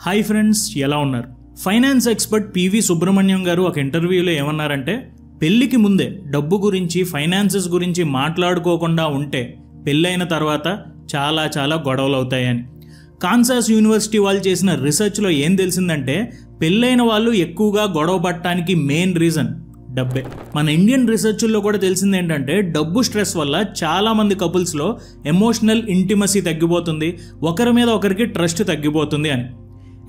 Hi friends, ఎలా ఉన్నారు? Finance expert PV Subrahmanyam గారు ఒక ఇంటర్వ్యూలో ఏమన్నారంటే, పెళ్లికి ముందే డబ్బు గురించి, ఫైనాన్సెస్ గురించి మాట్లాడుకోకుండా ఉంటే పెళ్ళైన తర్వాత చాలా గొడవలు అవుతాయని. కాన్సాస్ యూనివర్సిటీ వాళ్ళు చేసిన రీసెర్చ్లో ఏం తెలిసిందంటే, పెళ్ళైన వాళ్ళు ఎక్కువగా గొడవ పడటానికి మెయిన్ రీజన్ డబ్బే. మన ఇండియన్ రీసెర్చ్లో కూడా తెలిసింది ఏంటంటే, డబ్బు స్ట్రెస్ వల్ల చాలామంది కపుల్స్లో ఎమోషనల్ ఇంటిమసీ తగ్గిపోతుంది, ఒకరి మీద ఒకరికి ట్రస్ట్ తగ్గిపోతుంది అని.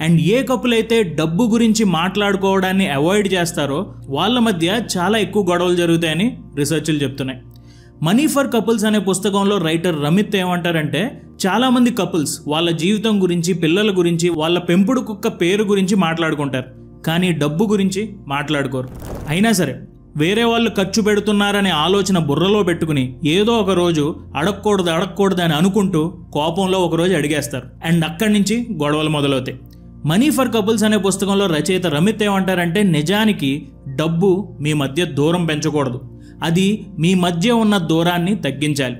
అండ్ ఏ కపుల్ అయితే డబ్బు గురించి మాట్లాడుకోవడాన్ని అవాయిడ్ చేస్తారో వాళ్ళ మధ్య చాలా ఎక్కువ గొడవలు జరుగుతాయని రీసెర్చ్లు చెప్తున్నాయి. మనీ ఫర్ కపుల్స్ అనే పుస్తకంలో రైటర్ రమిత్ ఏమంటారంటే, చాలామంది కపుల్స్ వాళ్ళ జీవితం గురించి, పిల్లల గురించి, వాళ్ళ పెంపుడు కుక్క పేరు గురించి మాట్లాడుకుంటారు, కానీ డబ్బు గురించి మాట్లాడుకోరు. అయినా సరే వేరే వాళ్ళు ఖర్చు పెడుతున్నారనే ఆలోచన బుర్రలో పెట్టుకుని ఏదో ఒక రోజు అడగకూడదు అని అనుకుంటూ కోపంలో ఒకరోజు అడిగేస్తారు. అండ్ అక్కడి నుంచి గొడవలు మొదలవుతాయి. మనీ ఫర్ కపుల్స్ అనే పుస్తకంలో రచయిత రమిత్ ఏమంటారంటే, నిజానికి డబ్బు మీ మధ్య దూరం పెంచకూడదు, అది మీ మధ్య ఉన్న దూరాన్ని తగ్గించాలి.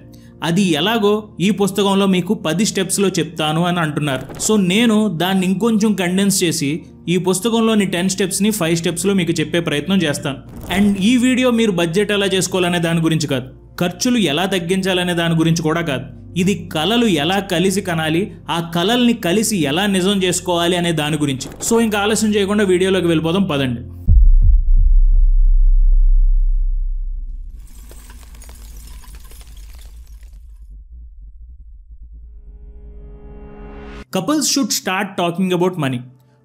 అది ఎలాగో ఈ పుస్తకంలో మీకు 10 స్టెప్స్లో చెప్తాను అని అంటున్నారు. సో నేను దాన్ని ఇంకొంచెం కండెన్స్ చేసి ఈ పుస్తకంలోని 10 స్టెప్స్ని 5 స్టెప్స్లో మీకు చెప్పే ప్రయత్నం చేస్తాను. అండ్ ఈ వీడియో మీరు బడ్జెట్ ఎలా చేసుకోవాలనే దాని గురించి కాదు, ఖర్చులు ఎలా తగ్గించాలనే దాని గురించి కూడా కాదు, ఇది కలలు ఎలా కలిసి కనాలి, ఆ కలల్ని కలిసి ఎలా నిజం చేసుకోవాలి అనే దాని గురించి. సో ఇంకా ఆలస్యం చేయకుండా వీడియోలోకి వెళ్ళిపోదాం, పదండి. Couples should start talking about money.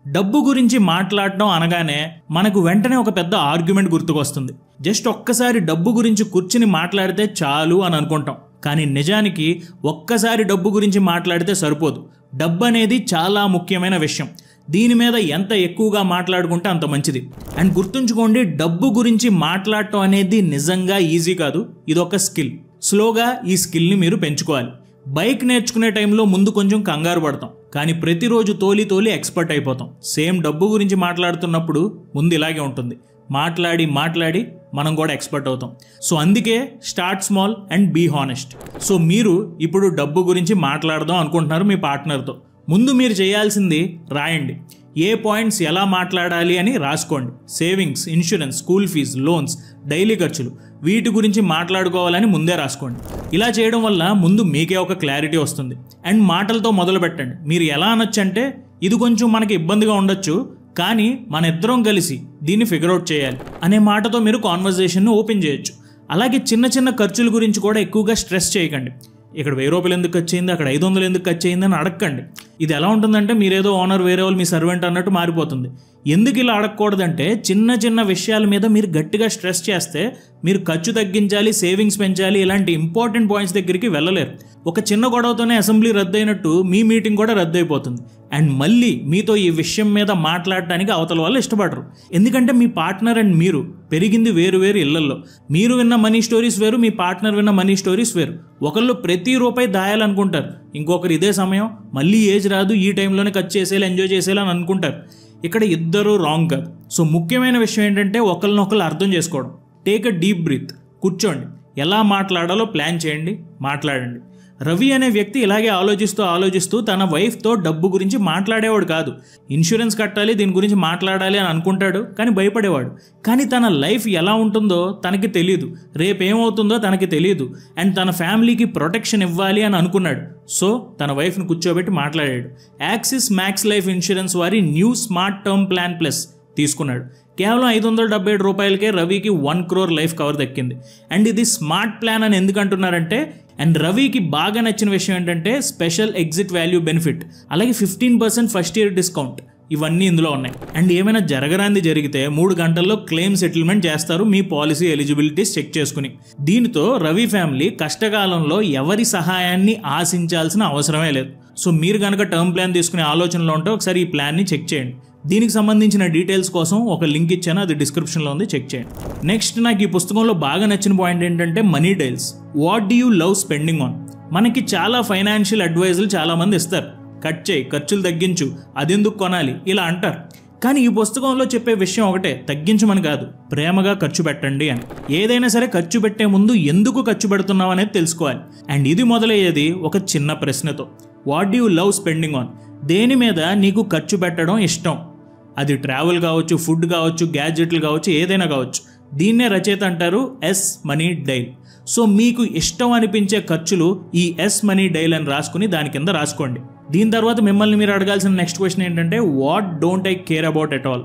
డబ్బు గురించి మాట్లాడడం అనగానే మనకు వెంటనే ఒక పెద్ద ఆర్గ్యుమెంట్ గుర్తుకొస్తుంది. జస్ట్ ఒక్కసారి డబ్బు గురించి కూర్చుని మాట్లాడితే చాలు అని అనుకుంటాం, కానీ నిజానికి ఒక్కసారి డబ్బు గురించి మాట్లాడితే సరిపోదు. డబ్బు అనేది చాలా ముఖ్యమైన విషయం, దీని మీద ఎంత ఎక్కువగా మాట్లాడుకుంటే అంత మంచిది. అండ్ గుర్తుంచుకోండి, డబ్బు గురించి మాట్లాడటం అనేది నిజంగా ఈజీ కాదు, ఇదొక స్కిల్. స్లోగా ఈ స్కిల్ని మీరు పెంచుకోవాలి. బైక్ నేర్చుకునే టైంలో ముందు కొంచెం కంగారు పడతాం, కానీ ప్రతిరోజు తోలి ఎక్స్పర్ట్ అయిపోతాం. సేమ్ డబ్బు గురించి మాట్లాడుతున్నప్పుడు ముందు ఇలాగే ఉంటుంది, మాట్లాడి మనం కూడా ఎక్స్పర్ట్ అవుతాం. సో అందుకే start small and be honest. So మీరు ఇప్పుడు డబ్బు గురించి మాట్లాడదాం అనుకుంటున్నారు మీ పార్ట్నర్తో. ముందు మీరు చేయాల్సింది రాయండి. ఏ పాయింట్స్ ఎలా మాట్లాడాలి అని రాసుకోండి. Savings, insurance, school fees, loans, daily ఖర్చులు, వీటి గురించి మాట్లాడుకోవాలని ముందే రాసుకోండి. ఇలా చేయడం వల్ల ముందు మీకే ఒక క్లారిటీ వస్తుంది. అండ్ మాటలతో మొదలు పెట్టండి. మీరు ఎలా అనొచ్చు అంటే, ఇది కొంచెం మనకి ఇబ్బందిగా ఉండొచ్చు, కానీ మన ఇద్దరం కలిసి దీన్ని ఫిగర్అవుట్ చేయాలి అనే మాటతో మీరు కాన్వర్జేషన్ను ఓపెన్ చేయొచ్చు. అలాగే చిన్న ఖర్చుల గురించి కూడా ఎక్కువగా స్ట్రెస్ చేయకండి. ఇక్కడ 1000 రూపాయలు ఎందుకు ఖర్చు అయింది, అక్కడ 500 ఎందుకు ఖర్చు అయింది అని అడగకండి. ఇది ఎలా ఉంటుందంటే, మీరేదో ఓనర్, వేరే వాళ్ళు మీ సర్వెంట్ అన్నట్టు మారిపోతుంది. ఎందుకు ఇలా అడగకూడదంటే, చిన్న విషయాల మీద మీరు గట్టిగా స్ట్రెస్ చేస్తే మీరు ఖర్చు తగ్గించాలి, సేవింగ్స్ పెంచాలి, ఇలాంటి ఇంపార్టెంట్ పాయింట్స్ దగ్గరికి వెళ్ళలేరు. ఒక చిన్న గొడవతోనే అసెంబ్లీ రద్దయినట్టు మీ మీటింగ్ కూడా రద్దయిపోతుంది. అండ్ మళ్ళీ మీతో ఈ విషయం మీద మాట్లాడటానికి అవతల వాళ్ళు ఇష్టపడరు. ఎందుకంటే మీ పార్ట్నర్ అండ్ మీరు పెరిగింది వేరు ఇళ్లల్లో. మీరు విన్న మనీ స్టోరీస్ వేరు, మీ పార్ట్నర్ విన్న మనీ స్టోరీస్ వేరు. ఒకళ్ళు ప్రతి రూపాయి దాయాలనుకుంటారు, ఇంకొకరు ఇదే సమయం, మళ్ళీ ఏజ్ రాదు, ఈ టైంలోనే ఖర్చు చేసేయాలి, ఎంజాయ్ చేసేయాలి అని అనుకుంటారు. ఇక్కడ ఇద్దరు రాంగ్ కాదు. సో ముఖ్యమైన విషయం ఏంటంటే, ఒకరినొకరు అర్థం చేసుకోవడం. టేక్ అ డీప్ బ్రీత్, కూర్చోండి, ఎలా మాట్లాడాలో ప్లాన్ చేయండి, మాట్లాడండి. రవి అనే వ్యక్తి ఇలాగే ఆలోచిస్తూ తన వైఫ్తో డబ్బు గురించి మాట్లాడేవాడు కాదు. ఇన్సూరెన్స్ కట్టాలి, దీని గురించి మాట్లాడాలి అని అనుకుంటాడు, కానీ భయపడేవాడు. కానీ తన లైఫ్ ఎలా ఉంటుందో తనకి తెలియదు, రేపేమవుతుందో తనకి తెలియదు. అండ్ తన ఫ్యామిలీకి ప్రొటెక్షన్ ఇవ్వాలి అని అనుకున్నాడు. సో తన వైఫ్ని కూర్చోబెట్టి మాట్లాడాడు. యాక్సిస్ మ్యాక్స్ లైఫ్ ఇన్సూరెన్స్ వారి new smart term plan plus తీసుకున్నాడు. కేవలం 577 రూపాయలకే రవికి 1 crore లైఫ్ కవర్ దక్కింది. అండ్ ఇది స్మార్ట్ ప్లాన్ అని ఎందుకు అంటున్నారంటే, అండ్ రవికి బాగా నచ్చిన విషయం ఏంటంటే, స్పెషల్ ఎగ్జిట్ వాల్యూ బెనిఫిట్, అలాగే 15% ఫస్ట్ ఇయర్ డిస్కౌంట్, ఇవన్నీ ఇందులో ఉన్నాయి. అండ్ ఏమైనా జరగరాంది జరిగితే 3 గంటల్లో క్లెయిమ్ సెటిల్మెంట్ చేస్తారు, మీ పాలసీ ఎలిజిబిలిటీస్ చెక్ చేసుకుని. దీనితో రవి ఫ్యామిలీ కష్టకాలంలో ఎవరి సహాయాన్ని ఆశించాల్సిన అవసరమే లేదు. సో మీరు కనుక టర్మ్ ప్లాన్ తీసుకునే ఆలోచనలో ఉంటే ఒకసారి ఈ ప్లాన్ని చెక్ చేయండి. దీనికి సంబంధించిన డీటెయిల్స్ కోసం ఒక లింక్ ఇచ్చాను, అది డిస్క్రిప్షన్లో ఉంది, చెక్ చేయండి. నెక్స్ట్, నాకు ఈ పుస్తకంలో బాగా నచ్చిన పాయింట్ ఏంటంటే, money dials. What do you love spending on? మనకి చాలా ఫైనాన్షియల్ అడ్వైజులు చాలామంది ఇస్తారు. కట్ చేయి, ఖర్చులు తగ్గించు, అదెందుకు కొనాలి, ఇలా అంటారు. కానీ ఈ పుస్తకంలో చెప్పే విషయం ఒకటే, తగ్గించమని కాదు, ప్రేమగా ఖర్చు పెట్టండి అని. ఏదైనా సరే ఖర్చు పెట్టే ముందు ఎందుకు ఖర్చు పెడుతున్నావు అనేది తెలుసుకోవాలి. అండ్ ఇది మొదలయ్యేది ఒక చిన్న ప్రశ్నతో. What do you love spending on? దేని మీద నీకు ఖర్చు పెట్టడం ఇష్టం? అది ట్రావెల్ కావచ్చు, ఫుడ్ కావచ్చు, గ్యాడ్జెట్లు కావచ్చు, ఏదైనా కావచ్చు. దీన్నే రచయిత అంటారు ఎస్ మనీ డైల్. సో మీకు ఇష్టం అనిపించే ఖర్చులు ఈ ఎస్ మనీ డైల్ అని రాసుకుని దాని కింద రాసుకోండి. దీని తర్వాత మిమ్మల్ని మీరు అడగాల్సిన నెక్స్ట్ క్వశ్చన్ ఏంటంటే, what don't I care about at all?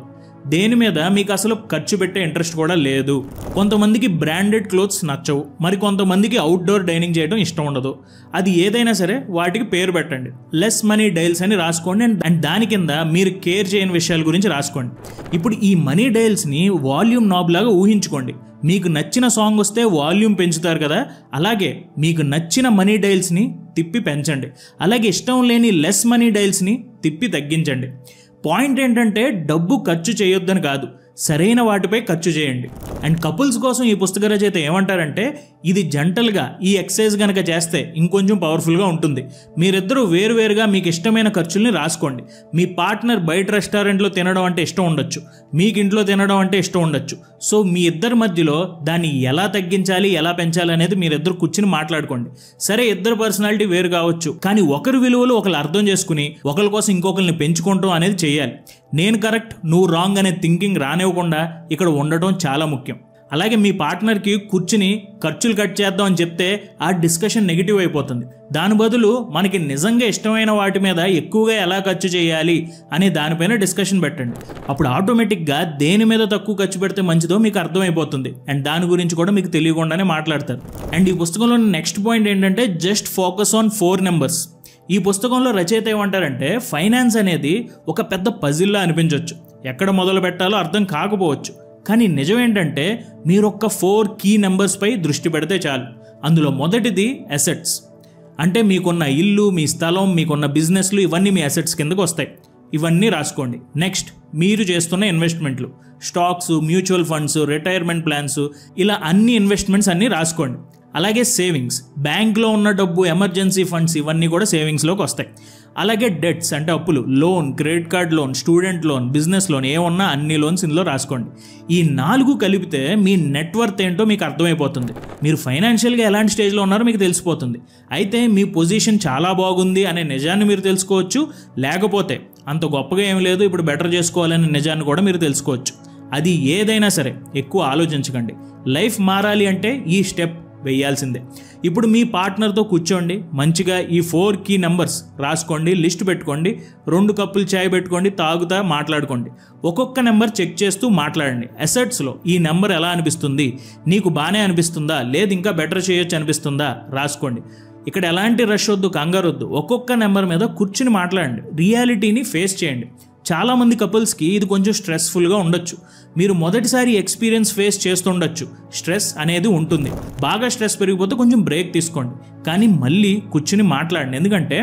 దేని మీద మీకు అసలు ఖర్చు పెట్టే ఇంట్రెస్ట్ కూడా లేదు. కొంతమందికి బ్రాండెడ్ క్లోత్స్ నచ్చవు, మరి కొంతమందికి అవుట్డోర్ డైనింగ్ చేయడం ఇష్టం ఉండదు. అది ఏదైనా సరే వాటికి పేరు పెట్టండి, లెస్ మనీ డైల్స్ అని రాసుకోండి. అండ్ దాని కింద మీరు కేర్ చేయని విషయాల గురించి రాసుకోండి. ఇప్పుడు ఈ మనీ డైల్స్ని వాల్యూమ్ నాబ్ లాగా ఊహించుకోండి. మీకు నచ్చిన సాంగ్ వస్తే వాల్యూమ్ పెంచుతారు కదా, అలాగే మీకు నచ్చిన మనీ డైల్స్ని తిప్పి పెంచండి. అలాగే ఇష్టం లేని లెస్ మనీ డైల్స్ని తిప్పి తగ్గించండి. పాయింట్ ఏంటంటే డబ్బు ఖర్చు చేయొద్దని కాదు, సరైన వాటిపై ఖర్చు చేయండి. అండ్ కపుల్స్ కోసం ఈ పుస్తక రచయిత ఏమంటారంటే, ఇది జంటలుగా ఈ ఎక్సర్సైజ్ కనుక చేస్తే ఇంకొంచెం పవర్ఫుల్గా ఉంటుంది. మీరిద్దరూ వేరువేరుగా మీకు ఇష్టమైన ఖర్చుల్ని రాసుకోండి. మీ పార్ట్నర్ బయట రెస్టారెంట్లో తినడం అంటే ఇష్టం ఉండొచ్చు, మీకు ఇంట్లో తినడం అంటే ఇష్టం ఉండొచ్చు. సో మీ ఇద్దరి మధ్యలో దాన్ని ఎలా తగ్గించాలి, ఎలా పెంచాలి అనేది మీరిద్దరు కూర్చుని మాట్లాడుకోండి. సరే, ఇద్దరు పర్సనాలిటీ వేరు కావచ్చు, కానీ ఒకరి విలువలు ఒకరు అర్థం చేసుకుని ఒకరి కోసం ఇంకొకరిని పెంచుకుంటాం అనేది చేయాలి. నేను కరెక్ట్, నువ్వు రాంగ్ అనే థింకింగ్ రానివ్వకుండా ఇక్కడ ఉండటం చాలా ముఖ్యం. అలాగే మీ పార్ట్నర్కి కూర్చుని ఖర్చులు కట్ చేద్దాం అని చెప్తే ఆ డిస్కషన్ నెగిటివ్ అయిపోతుంది. దాని బదులు మనకి నిజంగా ఇష్టమైన వాటి మీద ఎక్కువగా ఎలా ఖర్చు చేయాలి అనే దానిపైన డిస్కషన్ పెట్టండి. అప్పుడు ఆటోమేటిక్గా దేని మీద తక్కువ ఖర్చు పెడితే మంచిదో మీకు అర్థమైపోతుంది. అండ్ దాని గురించి కూడా మీకు తెలియకుండానే మాట్లాడతారు. అండ్ ఈ పుస్తకంలో నెక్స్ట్ పాయింట్ ఏంటంటే, జస్ట్ ఫోకస్ ఆన్ 4 నెంబర్స్. ఈ పుస్తకంలో రచయిత ఏమంటారంటే, ఫైనాన్స్ అనేది ఒక పెద్ద పజిల్లా అనిపించవచ్చు, ఎక్కడ మొదలు పెట్టాలో అర్థం కాకపోవచ్చు. కానీ నిజం ఏంటంటే, మీరు ఒక్క 4 కీ నెంబర్స్పై దృష్టి పెడితే చాలు. అందులో మొదటిది అసెట్స్. అంటే మీకున్న ఇల్లు, మీ స్థలం, మీకున్న బిజినెస్లు, ఇవన్నీ మీ అసెట్స్ కిందకు వస్తాయి. ఇవన్నీ రాసుకోండి. నెక్స్ట్, మీరు చేస్తున్న ఇన్వెస్ట్మెంట్లు, stocks, mutual funds, retirement plans, ఇలా అన్ని ఇన్వెస్ట్మెంట్స్ అన్నీ రాసుకోండి. అలాగే సేవింగ్స్, బ్యాంక్లో ఉన్న డబ్బు, ఎమర్జెన్సీ ఫండ్స్, ఇవన్నీ కూడా సేవింగ్స్లోకి వస్తాయి. అలాగే డెట్స్ అంటే అప్పులు, loan, credit card loan, student loan, business loan, ఏమన్నా అన్ని లోన్స్ ఇందులో రాసుకోండి. ఈ 4 కలిపితే మీ నెట్వర్త్ ఏంటో మీకు అర్థమైపోతుంది. మీరు ఫైనాన్షియల్గా ఎలాంటి స్టేజ్లో ఉన్నారో మీకు తెలిసిపోతుంది. అయితే మీ పొజిషన్ చాలా బాగుంది అనే నిజాన్ని మీరు తెలుసుకోవచ్చు, లేకపోతే అంత గొప్పగా ఏం లేదు, ఇప్పుడు బెటర్ చేసుకోవాలనే నిజాన్ని కూడా మీరు తెలుసుకోవచ్చు. అది ఏదైనా సరే ఎక్కువ ఆలోచించకండి. లైఫ్ మారాలి అంటే ఈ స్టెప్ వేయాల్సిందే. ఇప్పుడు మీ పార్ట్నర్తో కూర్చోండి, మంచిగా ఈ 4 కీ నెంబర్స్ రాసుకోండి, లిస్ట్ పెట్టుకోండి, 2 కప్పులు చాయ్ పెట్టుకోండి, తాగుతా మాట్లాడుకోండి. ఒక్కొక్క నెంబర్ చెక్ చేస్తూ మాట్లాడండి. అసెట్స్లో ఈ నెంబర్ ఎలా అనిపిస్తుంది, నీకు బాగానే అనిపిస్తుందా, లేదు ఇంకా బెటర్ చేయొచ్చు అనిపిస్తుందా రాసుకోండి. ఇక్కడ ఎలాంటి రష్ వద్దు, కంగారు వద్దు. ఒక్కొక్క నెంబర్ మీద కూర్చుని మాట్లాడండి, రియాలిటీని ఫేస్ చేయండి. చాలామంది కపుల్స్కి ఇది కొంచెం స్ట్రెస్ఫుల్గా ఉండొచ్చు. మీరు మొదటిసారి ఎక్స్పీరియన్స్ ఫేస్ చేస్తుండొచ్చు. స్ట్రెస్ అనేది ఉంటుంది. బాగా స్ట్రెస్ పెరిగిపోతే కొంచెం బ్రేక్ తీసుకోండి, కానీ మళ్ళీ కూర్చుని మాట్లాడండి. ఎందుకంటే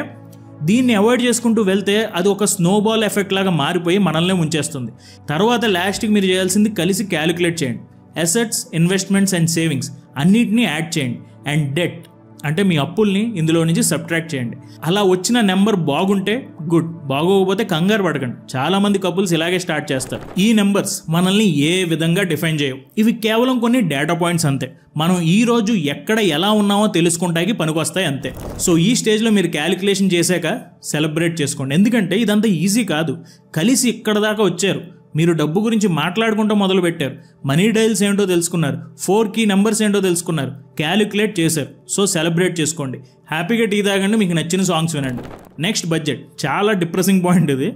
దీన్ని అవాయిడ్ చేసుకుంటూ వెళ్తే అది ఒక స్నోబాల్ ఎఫెక్ట్ లాగా మారిపోయి మనల్ని ఉంచేస్తుంది. తర్వాత లాస్ట్కి మీరు చేయాల్సింది కలిసి క్యాలిక్యులేట్ చేయండి. అసెట్స్, ఇన్వెస్ట్మెంట్స్ అండ్ సేవింగ్స్ అన్నిటినీ యాడ్ చేయండి. అండ్ డెట్ అంటే మీ అప్పుల్ని ఇందులో నుంచి సబ్ట్రాక్ట్ చేయండి. అలా వచ్చిన నెంబర్ బాగుంటే గుడ్, బాగోకపోతే కంగారు పడకండి. చాలామంది కపుల్స్ ఇలాగే స్టార్ట్ చేస్తారు. ఈ నెంబర్స్ మనల్ని ఏ విధంగా డిఫైన్ చేయవు. ఇవి కేవలం కొన్ని డేటా పాయింట్స్ అంతే. మనం ఈ రోజు ఎక్కడ ఎలా ఉన్నామో తెలుసుకుంటానికి పనికొస్తాయి అంతే. సో ఈ స్టేజ్లో మీరు క్యాలిక్యులేషన్ చేశాక సెలబ్రేట్ చేసుకోండి. ఎందుకంటే ఇదంతా ఈజీ కాదు. కలిసి ఇక్కడ దాకా వచ్చారు, మీరు డబ్బు గురించి మాట్లాడుకుంటూ మొదలు పెట్టారు, మనీ డైల్స్ ఏంటో తెలుసుకున్నారు, 4 కీ నెంబర్స్ ఏంటో తెలుసుకున్నారు, క్యాలిక్యులేట్ చేశారు. సో సెలబ్రేట్ చేసుకోండి, హ్యాపీగా టీ తాగండి, మీకు నచ్చిన సాంగ్స్ వినండి. Next, budget. చాలా డిప్రెసింగ్ పాయింట్ ఇది.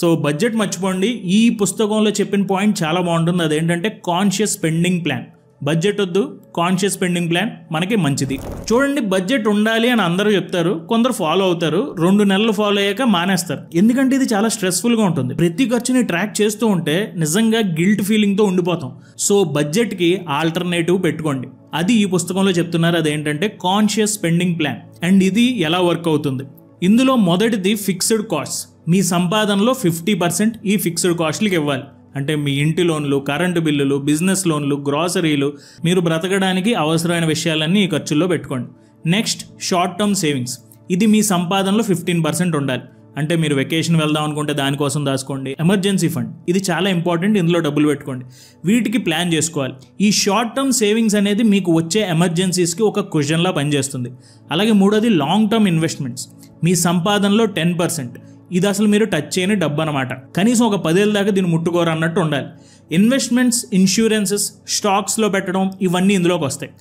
సో బడ్జెట్ మర్చిపోండి. ఈ పుస్తకంలో చెప్పిన పాయింట్ చాలా బాగుంటుంది. అదేంటంటే కాన్షియస్ స్పెండింగ్ ప్లాన్. బడ్జెట్ వద్దు, కాన్షియస్ స్పెండింగ్ ప్లాన్ మనకి మంచిది. చూడండి, బడ్జెట్ ఉండాలి అని అందరూ చెప్తారు, కొందరు ఫాలో అవుతారు, 2 నెలలు ఫాలో అయ్యాక మానేస్తారు. ఎందుకంటే ఇది చాలా స్ట్రెస్ఫుల్గా ఉంటుంది. ప్రతి ఖర్చుని ట్రాక్ చేస్తూ ఉంటే నిజంగా గిల్ట్ ఫీలింగ్తో ఉండిపోతాం. సో బడ్జెట్కి ఆల్టర్నేటివ్ పెట్టుకోండి. అది ఈ పుస్తకంలో చెప్తున్నారు. అదేంటంటే కాన్షియస్ స్పెండింగ్ ప్లాన్. అండ్ ఇది ఎలా వర్క్ అవుతుంది? ఇందులో మొదటిది ఫిక్స్డ్ కాస్ట్. మీ సంపాదనలో 50% ఈ ఫిక్స్డ్ కాస్ట్లకి ఇవ్వాలి. అంటే మీ ఇంటి లోన్లు, కరెంటు బిల్లులు, బిజినెస్ లోన్లు, గ్రాసరీలు, మీరు బ్రతకడానికి అవసరమైన విషయాలన్నీ ఈ ఖర్చుల్లో పెట్టుకోండి. Next, short term savings. ఇది మీ సంపాదనలో 15% ఉండాలి. అంటే మీరు వెకేషన్ వెళ్దాం అనుకుంటే దానికోసం దాచుకోండి. ఎమర్జెన్సీ ఫండ్ ఇది చాలా ఇంపార్టెంట్, ఇందులో డబ్బులు పెట్టుకోండి. వీటికి ప్లాన్ చేసుకోవాలి. ఈ షార్ట్ టర్మ్ సేవింగ్స్ అనేది మీకు వచ్చే ఎమర్జెన్సీస్కి ఒక కుషన్లా పనిచేస్తుంది. అలాగే మూడోది లాంగ్ టర్మ్ ఇన్వెస్ట్మెంట్స్. మీ సంపాదనలో 10%, ఇది అసలు మీరు టచ్ చేయని డబ్బు అనమాట. కనీసం ఒక 10 ఏళ్ళ దాకా దీన్ని ముట్టుకోరు అన్నట్టు ఉండాలి. ఇన్వెస్ట్మెంట్స్, ఇన్సూరెన్సెస్, స్టాక్స్లో పెట్టడం ఇవన్నీ ఇందులోకి వస్తాయి.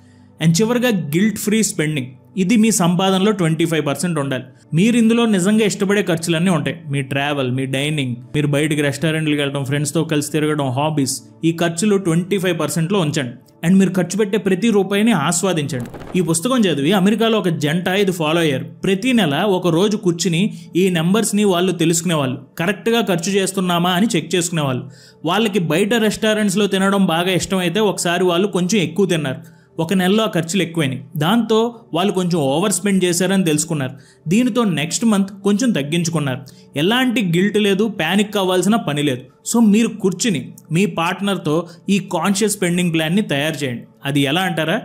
అండ్ చివరిగా గిల్ట్ ఫ్రీ స్పెండింగ్, ఇది మీ సంపాదనలో 25% ఉండాలి. మీరు ఇందులో నిజంగా ఇష్టపడే ఖర్చులన్నీ ఉంటాయి. మీ ట్రావెల్, మీ డైనింగ్, మీరు బయటికి రెస్టారెంట్కి వెళ్ళడం, ఫ్రెండ్స్తో కలిసి తిరగడం, హాబీస్, ఈ ఖర్చులు 25%లో ఉంచండి. అండ్ మీరు ఖర్చు పెట్టే ప్రతి రూపాయిని ఆస్వాదించండి. ఈ పుస్తకం చదివి అమెరికాలో ఒక జంట ఇది ఫాలో అయ్యారు. ప్రతి నెల ఒక రోజు కూర్చుని ఈ నెంబర్స్ని వాళ్ళు తెలుసుకునేవాళ్ళు. కరెక్ట్గా ఖర్చు చేస్తున్నామా అని చెక్ చేసుకునేవాళ్ళు. వాళ్ళకి బయట రెస్టారెంట్స్లో తినడం బాగా ఇష్టమైతే ఒకసారి వాళ్ళు కొంచెం ఎక్కువ తిన్నారు. ఒక నెలలో ఆ ఖర్చులు ఎక్కువైనాయి. దాంతో వాళ్ళు కొంచెం ఓవర్ స్పెండ్ చేశారని తెలుసుకున్నారు. దీనితో నెక్స్ట్ మంత్ కొంచెం తగ్గించుకున్నారు. ఎలాంటి గిల్ట్ లేదు, ప్యానిక్ అవ్వాల్సిన పని లేదు. సో మీరు కూర్చుని మీ పార్ట్నర్తో ఈ కాన్షియస్ స్పెండింగ్ ప్లాన్ని తయారు చేయండి. అది ఎలా అంటారా?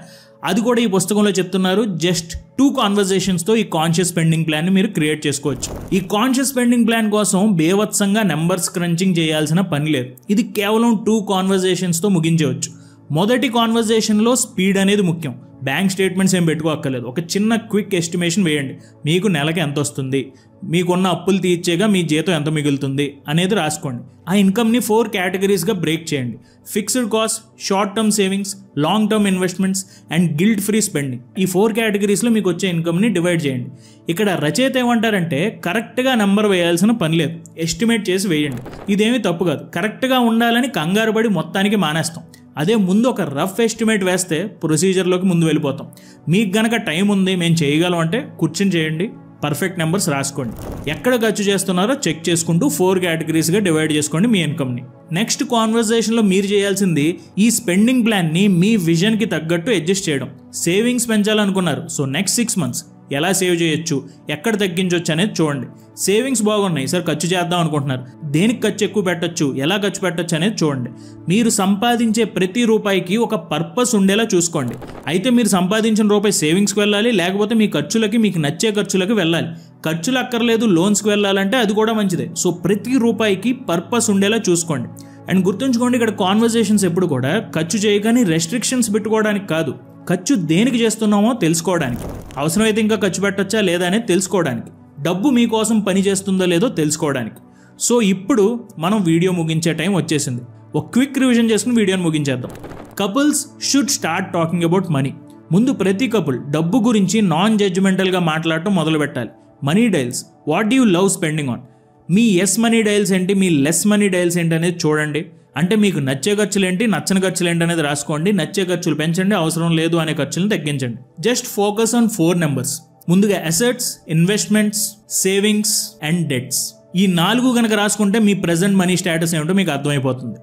అది కూడా ఈ పుస్తకంలో చెప్తున్నారు. జస్ట్ 2 కాన్వర్జేషన్స్తో ఈ కాన్షియస్ స్పెండింగ్ ప్లాన్ని మీరు క్రియేట్ చేసుకోవచ్చు. ఈ కాన్షియస్ స్పెండింగ్ ప్లాన్ కోసం బేవత్సంగా నెంబర్స్ క్రంచింగ్ చేయాల్సిన పని లేదు. ఇది కేవలం 2 కాన్వర్జేషన్స్తో ముగించవచ్చు. మొదటి కాన్వర్జేషన్లో స్పీడ్ అనేది ముఖ్యం. బ్యాంక్ స్టేట్మెంట్స్ ఏం పెట్టుకోక్కర్లేదు. ఒక చిన్న క్విక్ ఎస్టిమేషన్ వేయండి. మీకు నెలకి ఎంత వస్తుంది, మీకున్న అప్పులు తీర్చేగా మీ జీతం ఎంత మిగులుతుంది అనేది రాసుకోండి. ఆ ఇన్కమ్ని 4 కేటగిరీస్గా బ్రేక్ చేయండి. Fixed cost, short term savings, long term investments and guilt free spending. ఈ 4 కేటగిరీస్లో మీకు వచ్చే ఇన్కమ్ని డివైడ్ చేయండి. ఇక్కడ రచయిత ఏమంటారంటే కరెక్ట్గా నెంబర్ వేయాల్సిన పని లేదు, ఎస్టిమేట్ చేసి వేయండి. ఇదేమీ తప్పు కాదు. కరెక్ట్గా ఉండాలని కంగారు పడి మొత్తానికి మానేస్తాం. అదే ముందు ఒక రఫ్ ఎస్టిమేట్ వేస్తే ప్రొసీజర్లోకి ముందు వెళ్ళిపోతాం. మీకు గనక టైం ఉంది, మేము చేయగలం అంటే కూర్చొని చేయండి. పర్ఫెక్ట్ నెంబర్స్ రాసుకోండి. ఎక్కడ ఖర్చు చేస్తున్నారో చెక్ చేసుకుంటూ 4 కేటగిరీస్గా డివైడ్ చేసుకోండి మీ ఇన్కమ్ని. నెక్స్ట్ కాన్వర్జేషన్లో మీరు చేయాల్సింది ఈ స్పెండింగ్ ప్లాన్ని మీ విజన్కి తగ్గట్టు అడ్జస్ట్ చేయడం. సేవింగ్స్ పెంచాలనుకున్నారు, సో నెక్స్ట్ 6 months ఎలా సేవ్ చేయొచ్చు, ఎక్కడ తగ్గించవచ్చు అనేది చూడండి. సేవింగ్స్ బాగున్నాయి సార్, ఖర్చు చేద్దాం అనుకుంటున్నారు, దేనికి ఖర్చు ఎక్కువ పెట్టచ్చు, ఎలా ఖర్చు పెట్టచ్చు అనేది చూడండి. మీరు సంపాదించే ప్రతి రూపాయికి ఒక పర్పస్ ఉండేలా చూసుకోండి. అయితే మీరు సంపాదించిన రూపాయి సేవింగ్స్కి వెళ్ళాలి, లేకపోతే మీ ఖర్చులకి, మీకు నచ్చే ఖర్చులకి వెళ్ళాలి. ఖర్చులు అక్కర్లేదు, లోన్స్కి వెళ్ళాలంటే అది కూడా మంచిదే. సో ప్రతి రూపాయికి పర్పస్ ఉండేలా చూసుకోండి. అండ్ గుర్తుంచుకోండి, ఇక్కడ కాన్వర్జేషన్స్ ఎప్పుడు కూడా ఖర్చు చేయగానే రెస్ట్రిక్షన్స్ పెట్టుకోవడానికి కాదు, ఖర్చు దేనికి చేస్తున్నామో తెలుసుకోవడానికి. అవసరమైతే ఇంకా ఖర్చు పెట్టచ్చా లేదా అనేది తెలుసుకోవడానికి. డబ్బు మీకోసం పని చేస్తుందో లేదో తెలుసుకోవడానికి. సో ఇప్పుడు మనం వీడియో ముగించే టైం వచ్చేసింది. ఒక క్విక్ రివిజన్ చేసుకుని వీడియోని ముగించేద్దాం. Couples should start talking about money. ముందు ప్రతి కపుల్ డబ్బు గురించి నాన్ జడ్జిమెంటల్గా మాట్లాడటం మొదలు పెట్టాలి. Money dials, what do you love spending on? మీ ఎస్ మనీ డైల్స్ ఏంటి, మీ లెస్ మనీ డైల్స్ ఏంటి అనేది చూడండి. అంటే మీకు నచ్చే ఖర్చులు ఏంటి, నచ్చని ఖర్చులు ఏంటి అనేది రాసుకోండి. నచ్చే ఖర్చులు పెంచండి, అవసరం లేదు అనే ఖర్చులను తగ్గించండి. Just focus on 4 numbers. ముందుగా assets, investments, savings and debts. ఈ 4 కనుక రాసుకుంటే మీ ప్రెజెంట్ మనీ స్టేటస్ ఏమిటో మీకు అర్థమైపోతుంది.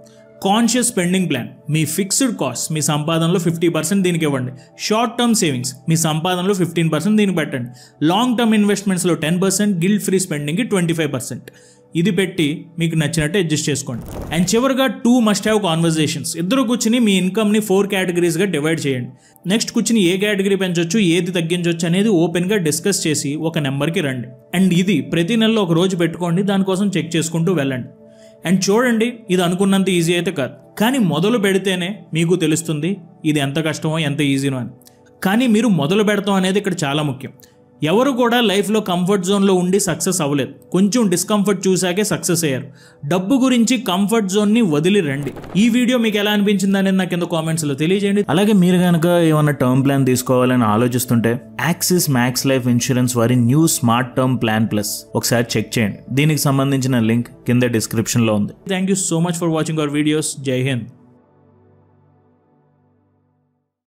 కాన్షియస్ స్పెండింగ్ ప్లాన్, మీ ఫిక్స్డ్ కాస్ట్, మీ సంపాదనలో 50% దీనికి ఇవ్వండి. షార్ట్ టర్మ్ సేవింగ్స్, మీ సంపాదనలో 15% దీనికి పెట్టండి. లాంగ్ టర్మ్ ఇన్వెస్ట్మెంట్స్లో 10%, గిల్ట్ ఫ్రీ స్పెండింగ్కి 25%. ఇది పెట్టి మీకు నచ్చినట్టు అడ్జస్ట్ చేసుకోండి. అండ్ చివరిగా 2 మస్ట్ హ్యావ్ కాన్వర్జేషన్స్. ఇద్దరు కూర్చుని మీ ఇన్కమ్ని 4 కేటగిరీస్గా డివైడ్ చేయండి. నెక్స్ట్ కూర్చుని ఏ కేటగిరీ పెంచవచ్చు, ఏది తగ్గించవచ్చు అనేది ఓపెన్గా డిస్కస్ చేసి ఒక నెంబర్కి రండి. అండ్ ఇది ప్రతి నెలలో ఒక రోజు పెట్టుకోండి, దానికోసం చెక్ చేసుకుంటూ వెళ్ళండి. అండ్ చూడండి, ఇది అనుకున్నంత ఈజీ అయితే కాదు, కానీ మొదలు పెడితేనే మీకు తెలుస్తుంది ఇది ఎంత కష్టమో ఎంత ఈజీనో అని. కానీ మీరు మొదలు పెడతాం అనేది ఇక్కడ చాలా ముఖ్యం. ఎవరు కూడా లైఫ్లో కంఫర్ట్ జోన్లో ఉండి సక్సెస్ అవ్వలేదు, కొంచెం డిస్కంఫర్ట్ చూసాకే సక్సెస్ అయ్యారు. డబ్బు గురించి కంఫర్ట్ జోన్ని వదిలి రండి. ఈ వీడియో మీకు ఎలా అనిపించింది అనేది నాకు కింద కామెంట్స్లో తెలియజేయండి. అలాగే మీరు కనుక ఏమన్నా టర్మ్ ప్లాన్ తీసుకోవాలని ఆలోచిస్తుంటే యాక్సిస్ మ్యాక్స్ లైఫ్ ఇన్సూరెన్స్ వారి new smart term plan plus ఒకసారి చెక్ చేయండి. దీనికి సంబంధించిన లింక్ కింద డిస్క్రిప్షన్లో ఉంది. Thank you so much for watching our videos. జై హింద్.